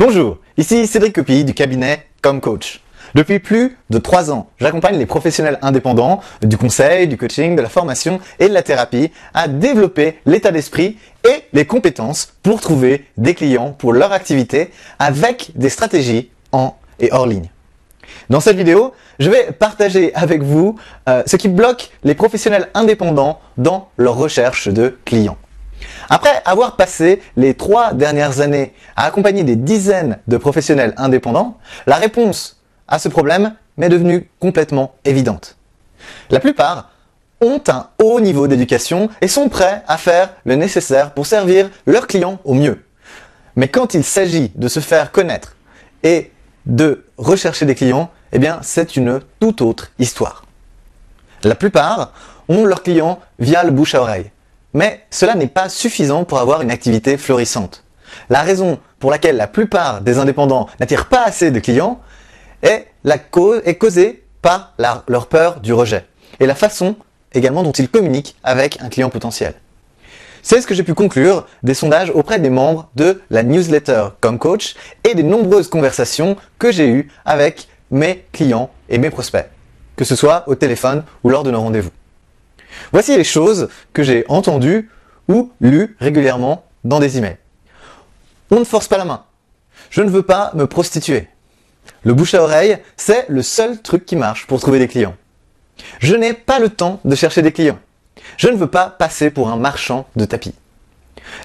Bonjour, ici Cédric Copy du cabinet ComCoach. Depuis plus de 3 ans, j'accompagne les professionnels indépendants du conseil, du coaching, de la formation et de la thérapie à développer l'état d'esprit et les compétences pour trouver des clients pour leur activité avec des stratégies en et hors ligne. Dans cette vidéo, je vais partager avec vous ce qui bloque les professionnels indépendants dans leur recherche de clients. Après avoir passé les 3 dernières années à accompagner des dizaines de professionnels indépendants, la réponse à ce problème m'est devenue complètement évidente. La plupart ont un haut niveau d'éducation et sont prêts à faire le nécessaire pour servir leurs clients au mieux. Mais quand il s'agit de se faire connaître et de rechercher des clients, eh bien c'est une toute autre histoire. La plupart ont leurs clients via le bouche à oreille. Mais cela n'est pas suffisant pour avoir une activité florissante. La raison pour laquelle la plupart des indépendants n'attirent pas assez de clients est causée par leur peur du rejet et la façon également dont ils communiquent avec un client potentiel. C'est ce que j'ai pu conclure des sondages auprès des membres de la newsletter ComCoach et des nombreuses conversations que j'ai eues avec mes clients et mes prospects, que ce soit au téléphone ou lors de nos rendez-vous. Voici les choses que j'ai entendues ou lues régulièrement dans des emails. On ne force pas la main. Je ne veux pas me prostituer. Le bouche à oreille, c'est le seul truc qui marche pour trouver des clients. Je n'ai pas le temps de chercher des clients. Je ne veux pas passer pour un marchand de tapis.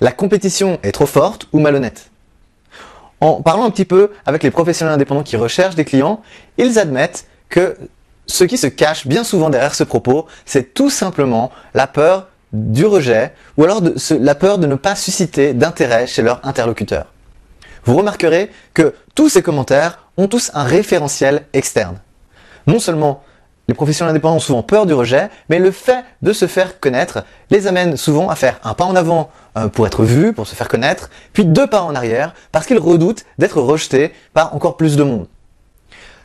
La compétition est trop forte ou malhonnête. En parlant un petit peu avec les professionnels indépendants qui recherchent des clients, ils admettent que ce qui se cache bien souvent derrière ce propos, c'est tout simplement la peur du rejet ou alors la peur de ne pas susciter d'intérêt chez leur interlocuteur. Vous remarquerez que tous ces commentaires ont tous un référentiel externe. Non seulement les professionnels indépendants ont souvent peur du rejet, mais le fait de se faire connaître les amène souvent à faire un pas en avant pour être vus, pour se faire connaître, puis 2 pas en arrière parce qu'ils redoutent d'être rejetés par encore plus de monde.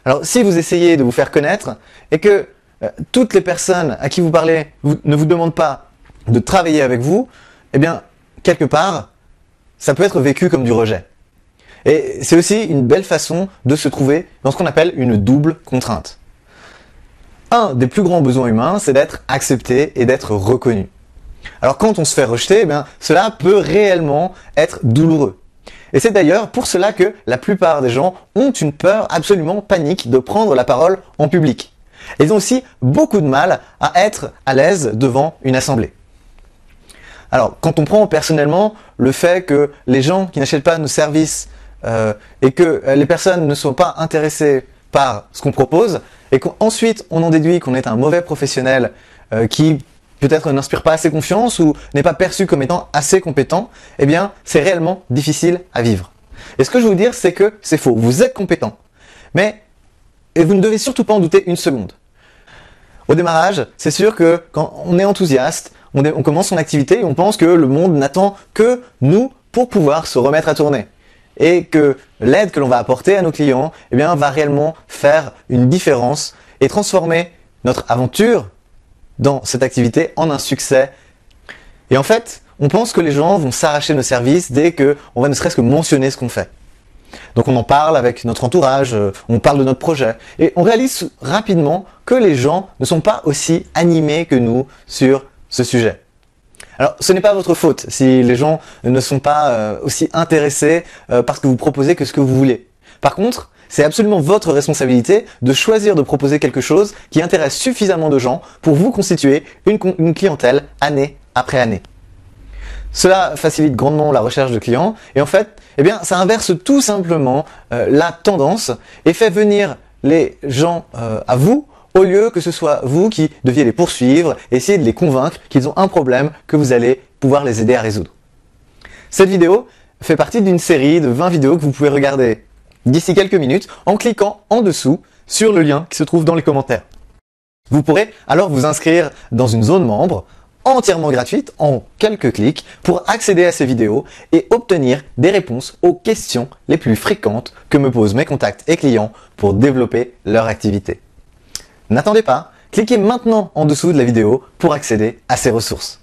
Alors, si vous essayez de vous faire connaître et que toutes les personnes à qui vous parlez ne vous demandent pas de travailler avec vous, eh bien, quelque part, ça peut être vécu comme du rejet. Et c'est aussi une belle façon de se trouver dans ce qu'on appelle une double contrainte. Un des plus grands besoins humains, c'est d'être accepté et d'être reconnu. Alors, quand on se fait rejeter, eh bien, cela peut réellement être douloureux. Et c'est d'ailleurs pour cela que la plupart des gens ont une peur absolument panique de prendre la parole en public. Ils ont aussi beaucoup de mal à être à l'aise devant une assemblée. Alors, quand on prend personnellement le fait que les gens qui n'achètent pas nos services et que les personnes ne sont pas intéressées par ce qu'on propose et qu'ensuite on en déduit qu'on est un mauvais professionnel qui peut-être n'inspire pas assez confiance ou n'est pas perçu comme étant assez compétent, eh bien, c'est réellement difficile à vivre. Et ce que je veux vous dire, c'est que c'est faux. Vous êtes compétent. Et vous ne devez surtout pas en douter une seconde. Au démarrage, c'est sûr que quand on est enthousiaste, on commence son activité et on pense que le monde n'attend que nous pour pouvoir se remettre à tourner. Et que l'aide que l'on va apporter à nos clients, eh bien, va réellement faire une différence et transformer notre aventure dans cette activité en un succès. Et en fait, on pense que les gens vont s'arracher nos services dès qu'on va ne serait-ce que mentionner ce qu'on fait. Donc on en parle avec notre entourage, on parle de notre projet. Et on réalise rapidement que les gens ne sont pas aussi animés que nous sur ce sujet. Alors ce n'est pas votre faute si les gens ne sont pas aussi intéressés parce que vous proposez que ce que vous voulez. Par contre, c'est absolument votre responsabilité de choisir de proposer quelque chose qui intéresse suffisamment de gens pour vous constituer une clientèle année après année. Cela facilite grandement la recherche de clients et en fait, eh bien, ça inverse tout simplement la tendance et fait venir les gens à vous au lieu que ce soit vous qui deviez les poursuivre et essayer de les convaincre qu'ils ont un problème que vous allez pouvoir les aider à résoudre. Cette vidéo fait partie d'une série de 20 vidéos que vous pouvez regarder d'ici quelques minutes en cliquant en dessous sur le lien qui se trouve dans les commentaires. Vous pourrez alors vous inscrire dans une zone membre entièrement gratuite en quelques clics pour accéder à ces vidéos et obtenir des réponses aux questions les plus fréquentes que me posent mes contacts et clients pour développer leur activité. N'attendez pas, cliquez maintenant en dessous de la vidéo pour accéder à ces ressources.